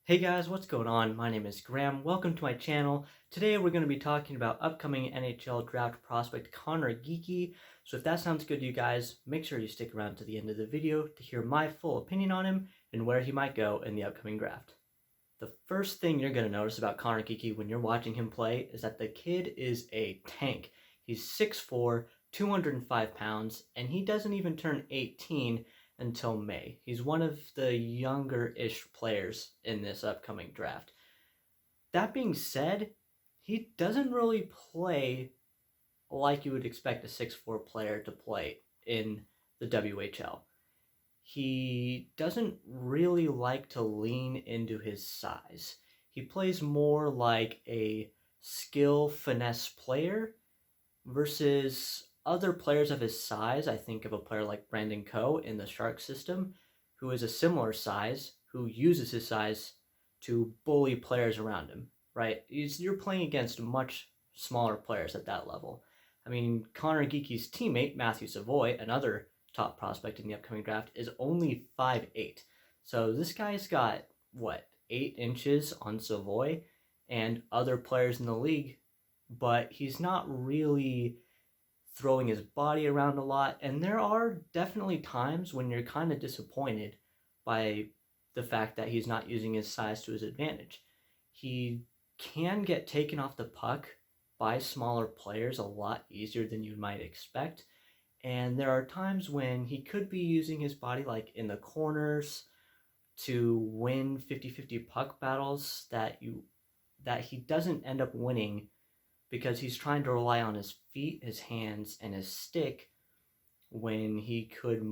Hey guys, what's going on? My name is Graham. Welcome to my channel. Today we're going to be talking about upcoming NHL draft prospect Conor Geekie. So if that sounds good to you guys, make sure you stick around to the end of the video to hear my full opinion on him and where he might go in the upcoming draft. The first thing you're going to notice about Conor Geekie when you're watching him play is that the kid is a tank. He's 6'4", 205 pounds, and he doesn't even turn 18 until May. He's one of the younger-ish players in this upcoming draft. That being said, he doesn't really play like you would expect a 6'4" player to play in the WHL. He doesn't really like to lean into his size. He plays more like a skill finesse player versus other players of his size. I think of a player like Brandon Coe in the Shark system, who is a similar size, who uses his size to bully players around him, right? You're playing against much smaller players at that level. I mean, Conor Geekie's teammate, Matthew Savoy, another top prospect in the upcoming draft, is only 5'8". So this guy's got, 8 inches on Savoy and other players in the league, but he's not really throwing his body around a lot. And there are definitely times when you're kind of disappointed by the fact that he's not using his size to his advantage. He can get taken off the puck by smaller players a lot easier than you might expect. And there are times when he could be using his body like in the corners to win 50-50 puck battles that he doesn't end up winning because he's trying to rely on his feet, his hands, and his stick when he could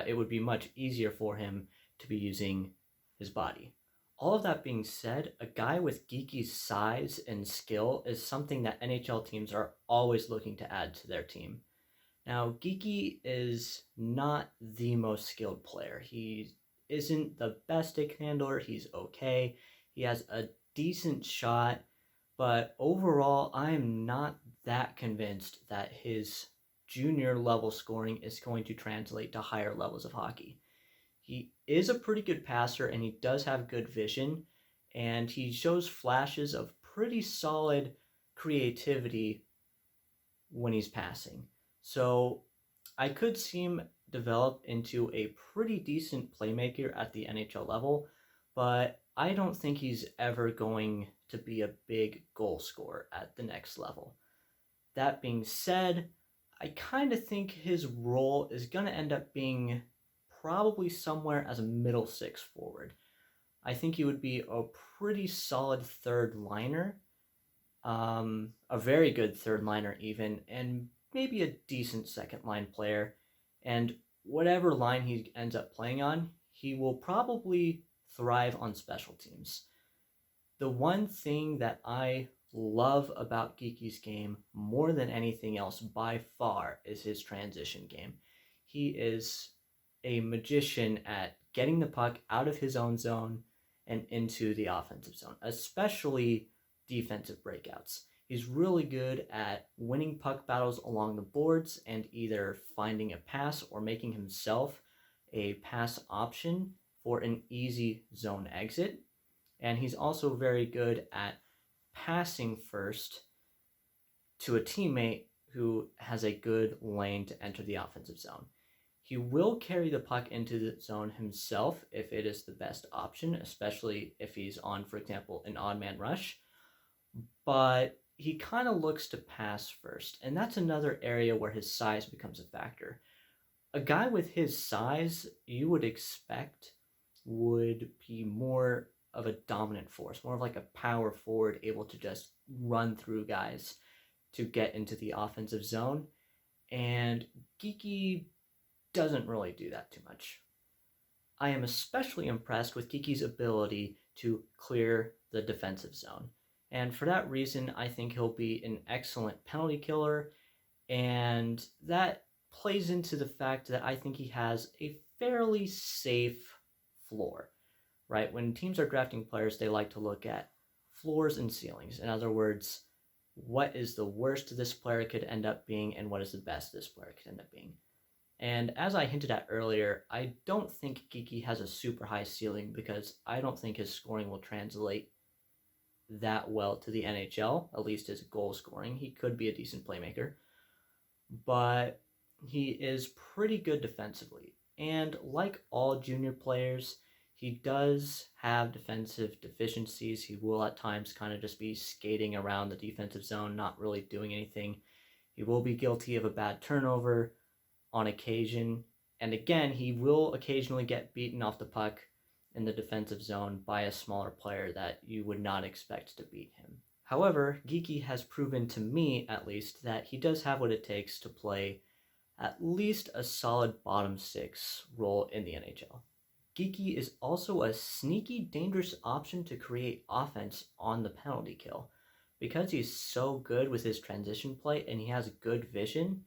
it would be much easier for him to be using his body. All of that being said, a guy with Geekie's size and skill is something that NHL teams are always looking to add to their team. Now, Geekie is not the most skilled player. He isn't the best stick handler. He's okay. He has a decent shot, but overall, I am not that convinced that his junior level scoring is going to translate to higher levels of hockey. He is a pretty good passer and he does have good vision, and he shows flashes of pretty solid creativity when he's passing. So I could see him develop into a pretty decent playmaker at the NHL level, but I don't think he's ever going to be a big goal scorer at the next level. That being said, I kind of think his role is going to end up being probably somewhere as a middle six forward. I think he would be a pretty solid third liner, a very good third liner even, and maybe a decent second line player. And whatever line he ends up playing on, he will probably thrive on special teams. The one thing that I love about Geekie's game more than anything else by far is his transition game. He is a magician at getting the puck out of his own zone and into the offensive zone, especially defensive breakouts. He's really good at winning puck battles along the boards and either finding a pass or making himself a pass option for an easy zone exit. And he's also very good at passing first to a teammate who has a good lane to enter the offensive zone. He will carry the puck into the zone himself if it is the best option, especially if he's on, for example, an odd man rush. But he kind of looks to pass first, and that's another area where his size becomes a factor. A guy with his size, you would expect, would be more of a dominant force, more of like a power forward, able to just run through guys to get into the offensive zone. And Geekie doesn't really do that too much. I am especially impressed with Geekie's ability to clear the defensive zone. And for that reason, I think he'll be an excellent penalty killer. And that plays into the fact that I think he has a fairly safe floor, right? When teams are drafting players, they like to look at floors and ceilings. In other words, what is the worst this player could end up being and what is the best this player could end up being. And as I hinted at earlier, I don't think Geekie has a super high ceiling because I don't think his scoring will translate that well to the NHL, at least his goal scoring. He could be a decent playmaker, but he is pretty good defensively. And like all junior players, he does have defensive deficiencies. He will at times kind of just be skating around the defensive zone, not really doing anything. He will be guilty of a bad turnover on occasion. And again, he will occasionally get beaten off the puck in the defensive zone by a smaller player that you would not expect to beat him. However, Geekie has proven to me, at least, that he does have what it takes to play at least a solid bottom six role in the NHL. Geekie is also a sneaky, dangerous option to create offense on the penalty kill. Because he's so good with his transition play and he has good vision,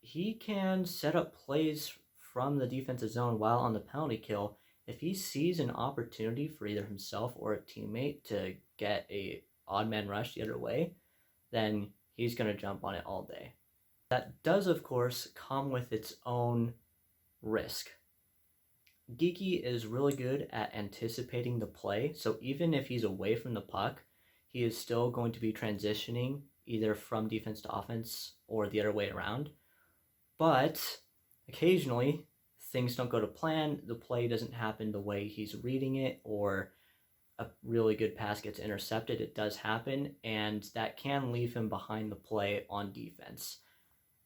he can set up plays from the defensive zone while on the penalty kill. If he sees an opportunity for either himself or a teammate to get a odd man rush the other way, then he's going to jump on it all day. That does, of course, come with its own risk. Geekie is really good at anticipating the play, so even if he's away from the puck, he is still going to be transitioning either from defense to offense or the other way around. But occasionally, things don't go to plan, the play doesn't happen the way he's reading it, or a really good pass gets intercepted. It does happen, and that can leave him behind the play on defense.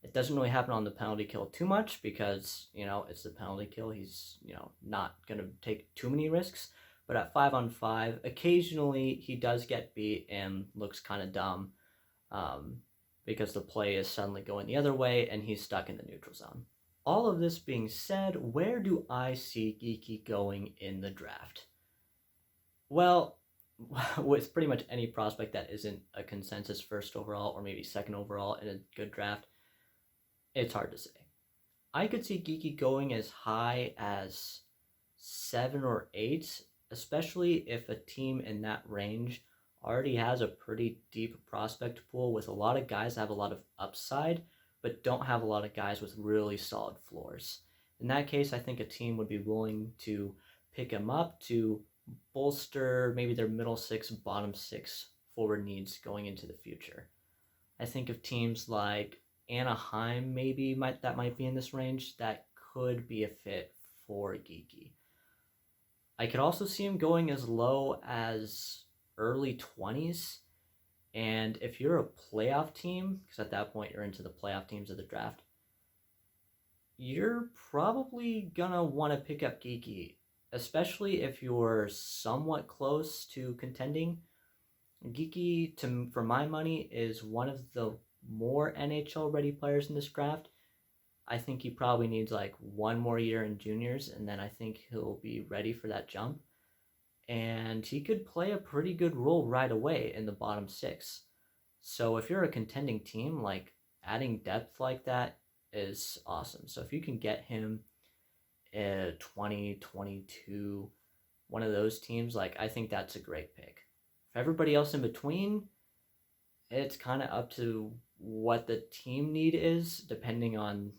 It doesn't really happen on the penalty kill too much because, it's the penalty kill. He's, not going to take too many risks. But at 5-on-5, occasionally he does get beat and looks kind of dumb because the play is suddenly going the other way and he's stuck in the neutral zone. All of this being said, where do I see Geekie going in the draft? Well, with pretty much any prospect that isn't a consensus first overall or maybe second overall in a good draft, it's hard to say. I could see Geekie going as high as 7 or 8, especially if a team in that range already has a pretty deep prospect pool with a lot of guys that have a lot of upside, but don't have a lot of guys with really solid floors. In that case, I think a team would be willing to pick him up to bolster maybe their middle 6, bottom 6 forward needs going into the future. I think of teams like Anaheim that might be in this range that could be a fit for Geekie. I could also see him going as low as early 20s, and if you're a playoff team, because at that point you're into the playoff teams of the draft, you're probably gonna want to pick up Geekie, especially if you're somewhat close to contending. Geekie, for my money, is one of the more NHL ready players in this draft. I think he probably needs like one more year in juniors, and then I think he'll be ready for that jump. And he could play a pretty good role right away in the bottom 6. So if you're a contending team, like, adding depth like that is awesome. So if you can get him at 20, 22, one of those teams, I think that's a great pick. For everybody else in between, it's kind of up to what the team need is, depending on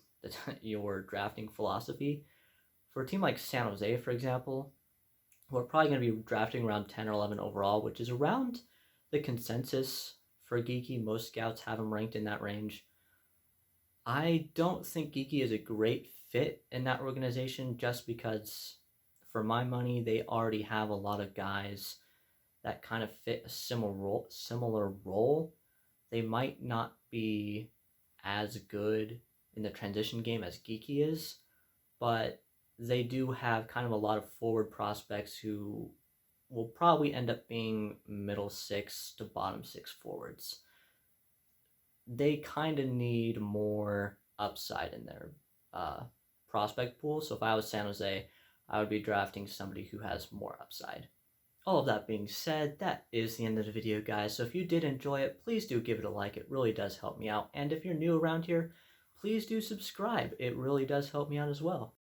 your drafting philosophy. For a team like San Jose, for example, we're probably going to be drafting around 10 or 11 overall, which is around the consensus for Geekie. Most scouts have him ranked in that range. I don't think Geekie is a great fit in that organization just because, for my money, they already have a lot of guys that kind of fit a similar role. They might not be as good in the transition game as Geekie is, but they do have kind of a lot of forward prospects who will probably end up being middle 6 to bottom 6 forwards. They kind of need more upside in their prospect pool. So if I was San Jose, I would be drafting somebody who has more upside. All of that being said, that is the end of the video, guys. So if you did enjoy it, please do give it a like. It really does help me out. And if you're new around here, please do subscribe. It really does help me out as well.